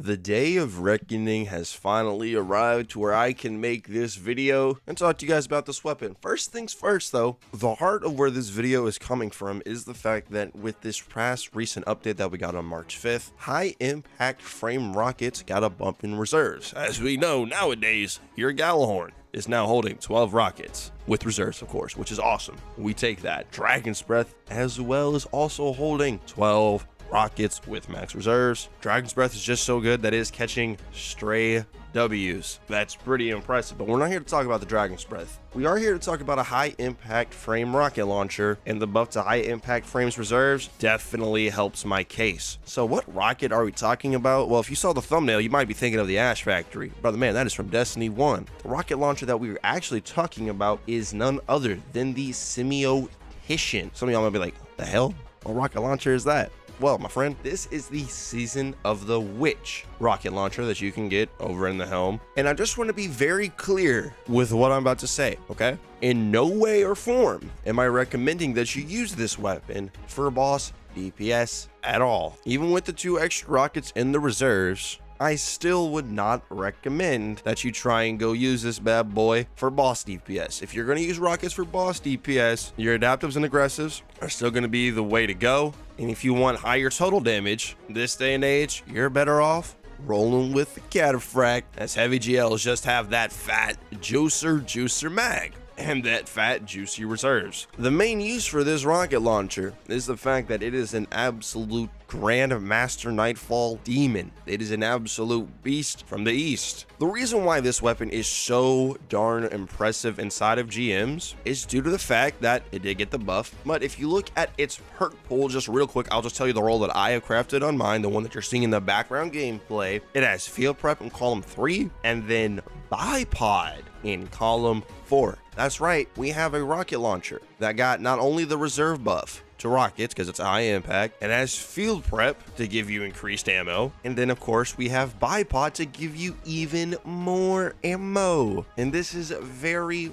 The day of reckoning has finally arrived to where I can make this video and talk to you guys about this weapon. First things first though, the heart of where this video is coming from is the fact that with this past recent update that we got on March 5th, high impact frame rockets got a bump in reserves. As we know nowadays, your Gallahorn is now holding 12 rockets with reserves, of course, which is awesome. We take that. Dragon's Breath as well is also holding 12 rockets with max reserves. Dragon's Breath is just so good that it is catching stray W's. That's pretty impressive, but we're not here to talk about the Dragon's Breath. We are here to talk about a high impact frame rocket launcher, and the buff to high impact frames reserves definitely helps my case. So what rocket are we talking about? Well, if you saw the thumbnail, you might be thinking of the Ash Factory. Brother man, that is from Destiny 1. The rocket launcher that we were actually talking about is none other than the semiotician. Some of y'all might be like, the hell? What rocket launcher is that? Well, my friend, this is the Season of the Witch rocket launcher that you can get over in the helm. And I just want to be very clear with what I'm about to say, okay? In no way or form am I recommending that you use this weapon for boss DPS at all. Even with the 2 extra rockets in the reserves, I still would not recommend that you try and go use this bad boy for boss DPS. If you're going to use rockets for boss DPS, your adaptives and aggressives are still going to be the way to go. And if you want higher total damage, this day and age, you're better off rolling with the cataphract, as heavy GLs just have that fat juicer mag and that fat juicy reserves. The main use for this rocket launcher is the fact that it is an absolute Grandmaster Nightfall demon. It is an absolute beast from the east. The reason why this weapon is so darn impressive inside of GMs is due to the fact that it did get the buff. But if you look at its perk pool, just real quick, I'll just tell you the role that I have crafted on mine, the one that you're seeing in the background gameplay. It has field prep in column 3 and then bipod in column 4. That's right, we have a rocket launcher that got not only the reserve buff to rockets because it's a high impact, and has field prep to give you increased ammo, and then of course we have bipod to give you even more ammo. And this is very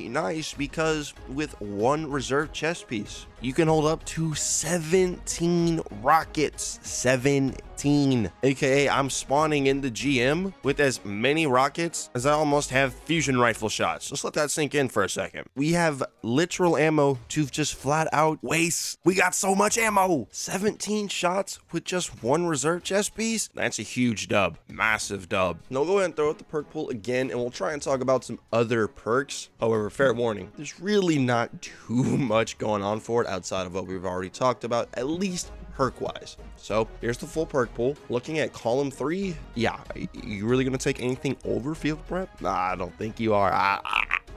nice because with 1 reserve chest piece you can hold up to 17 rockets. 17, aka I'm spawning in the GM with as many rockets as I almost have fusion rifle shots. Just let that sink in for a second. We have literal ammo to just flat out waste. We got so much ammo. 17 shots with just 1 reserve chest piece. That's a huge dub, massive dub. Now we'll go ahead and throw out the perk pool again, and we'll try and talk about some other perks. However, fair warning, there's really not too much going on for it outside of what we've already talked about, at least perk wise. So here's the full perk pool. Looking at column 3, yeah, you really gonna take anything over field prep? Nah, I don't think you are.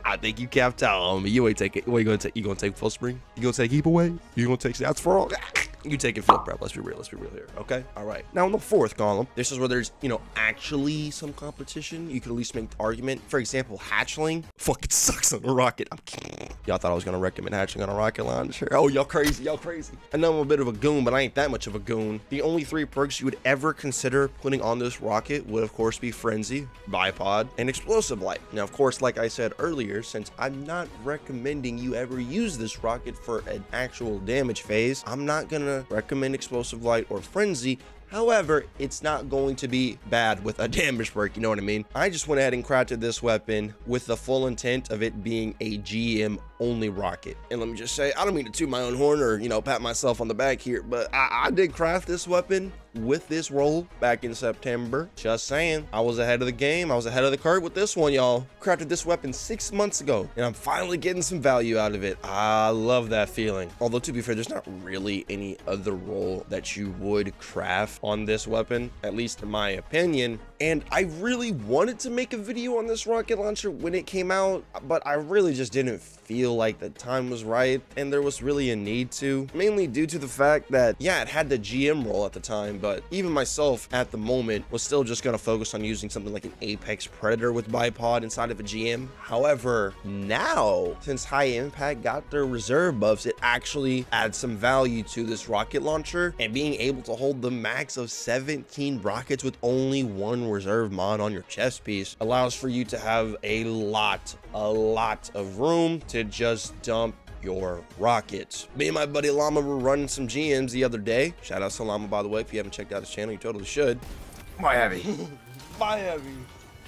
I think you capped out on me. You ain't take it. What you gonna take? You gonna take full spring? You gonna take keep away? You gonna take stats for all? You take it field prep. Let's be real here. Okay. All right. Now in the 4th column, this is where there's, actually some competition. You could at least make the argument. For example, hatchling fucking sucks on a rocket. I'm kidding. Y'all thought I was gonna recommend hatchling on a rocket launcher? Oh, y'all crazy. I know I'm a bit of a goon, but I ain't that much of a goon. The only 3 perks you would ever consider putting on this rocket would of course be Frenzy, Bipod, and Explosive Light. Now, of course, like I said earlier, since I'm not recommending you ever use this rocket for an actual damage phase, I'm not gonna recommend Explosive Light or Frenzy. However, it's not going to be bad with a damage perk, you know what I mean? I just went ahead and crafted this weapon with the full intent of it being a GM only rocket. And let me just say, I don't mean to toot my own horn or, pat myself on the back here, but I did craft this weapon with this role back in September. Just saying, I was ahead of the game. I was ahead of the curve with this one, y'all. Crafted this weapon 6 months ago, and I'm finally getting some value out of it. I love that feeling. Although, to be fair, there's not really any other role that you would craft on this weapon, at least in my opinion. And I really wanted to make a video on this rocket launcher when it came out, but I really just didn't feel like the time was right, and there was really a need to, mainly due to the fact that, yeah, it had the GM role at the time, but even myself at the moment was still just going to focus on using something like an Apex Predator with bipod inside of a GM. However, now, since High Impact got their reserve buffs, it actually adds some value to this rocket launcher, and being able to hold the max of 17 rockets with only 1 reserve mod on your chest piece allows for you to have a lot of room to just dump your rockets. Me and my buddy Llama were running some GMs the other day. Shout out to Llama, by the way. If you haven't checked out his channel, you totally should. My heavy. My heavy.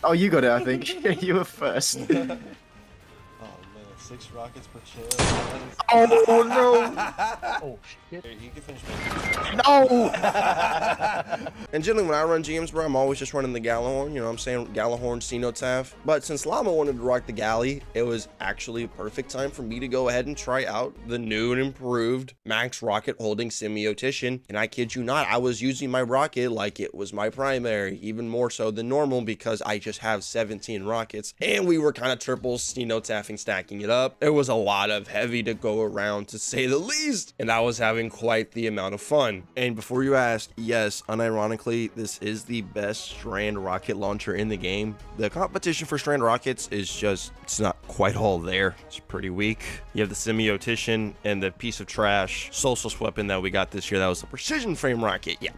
Oh, you got it, I think. You were first. Oh man, 6 rockets per chill. Oh no! Oh shit. Here, you can finish making. No! And generally when I run GMs, bro, I'm always just running the Gallahorn, you know what I'm saying? Gallahorn, Cenotaph. But since Llama wanted to rock the Galley, it was actually a perfect time for me to go ahead and try out the new and improved max rocket holding semiotician. And I kid you not, I was using my rocket like it was my primary, even more so than normal because I just have 17 rockets. And we were kind of triple Cenotaphing, stacking it up. There was a lot of heavy to go around, to say the least. And I was having quite the amount of fun. And before you ask, yes, unironically, this is the best strand rocket launcher in the game. The competition for strand rockets is just, it's not quite all there. It's pretty weak. You have the semiotician and the piece of trash socialist weapon that we got this year. That was the precision frame rocket. Yeah.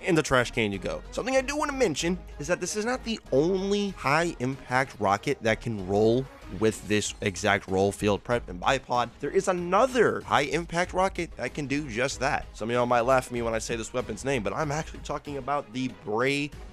In the trash can you go. Something I do want to mention is that this is not the only high impact rocket that can roll with this exact roll, field prep, and bipod. There is another high impact rocket that can do just that. Some of y'all might laugh at me when I say this weapon's name, but I'm actually talking about the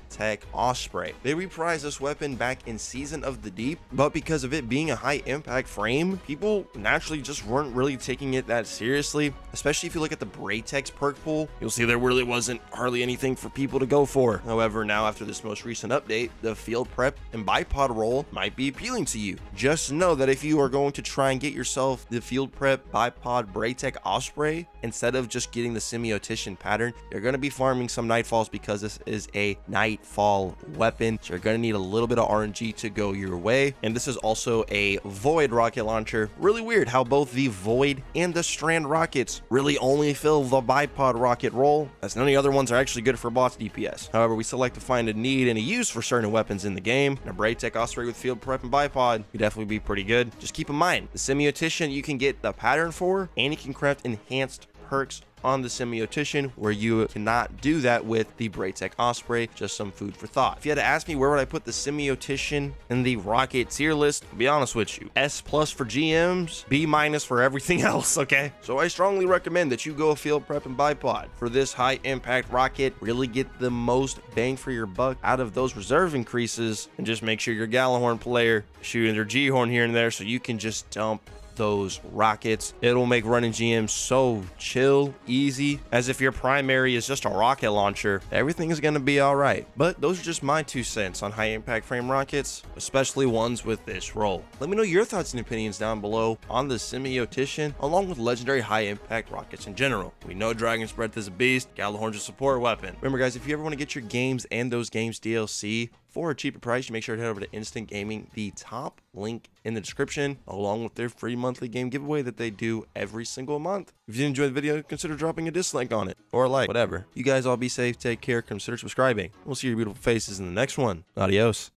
Tech Osprey. They reprised this weapon back in Season of the Deep, but because of it being a high impact frame, people naturally just weren't really taking it that seriously. Especially if you look at the Braytech's perk pool, you'll see there really wasn't hardly anything for people to go for. However, now after this most recent update, the field prep and bipod roll might be appealing to you. Just know that if you are going to try and get yourself the field prep bipod Braytech Osprey, instead of just getting the semiotician pattern, you're going to be farming some nightfalls because this is a nightfall weapon. So you're going to need a little bit of RNG to go your way. And this is also a void rocket launcher. Really weird how both the void and the strand rockets really only fill the bipod rocket role, as none of the other ones are actually good for boss DPS. However, we still like to find a need and a use for certain weapons in the game. And a Braytech Osprey with field prep and bipod could definitely be pretty good. Just keep in mind, the semiotician you can get the pattern for, and you can craft enhanced perks on the semiotician, where you cannot do that with the Braytech Osprey. Just some food for thought. If you had to ask me where would I put the semiotician in the rocket tier list, to be honest with you, S+ for GMs, B- for everything else, okay? So I strongly recommend that you go field prep and bipod for this high impact rocket. Really get the most bang for your buck out of those reserve increases, and just make sure your Gallahorn player shooting their G-horn here and there so you can just dump those rockets. It'll make running GM so chill, easy, as if your primary is just a rocket launcher. Everything is going to be all right. But those are just my 2 cents on high impact frame rockets, especially ones with this roll. Let me know your thoughts and opinions down below on the semiotician, along with legendary high impact rockets in general. We know Dragon's Breath is a beast. Gallahorn's a support weapon. Remember guys, if you ever want to get your games and those games DLC for a cheaper price, you make sure to head over to Instant Gaming, the top link in the description, along with their free monthly game giveaway that they do every single month. If you enjoyed the video, consider dropping a dislike on it, or a like, whatever. You guys all be safe, take care, consider subscribing. We'll see your beautiful faces in the next one. Adios.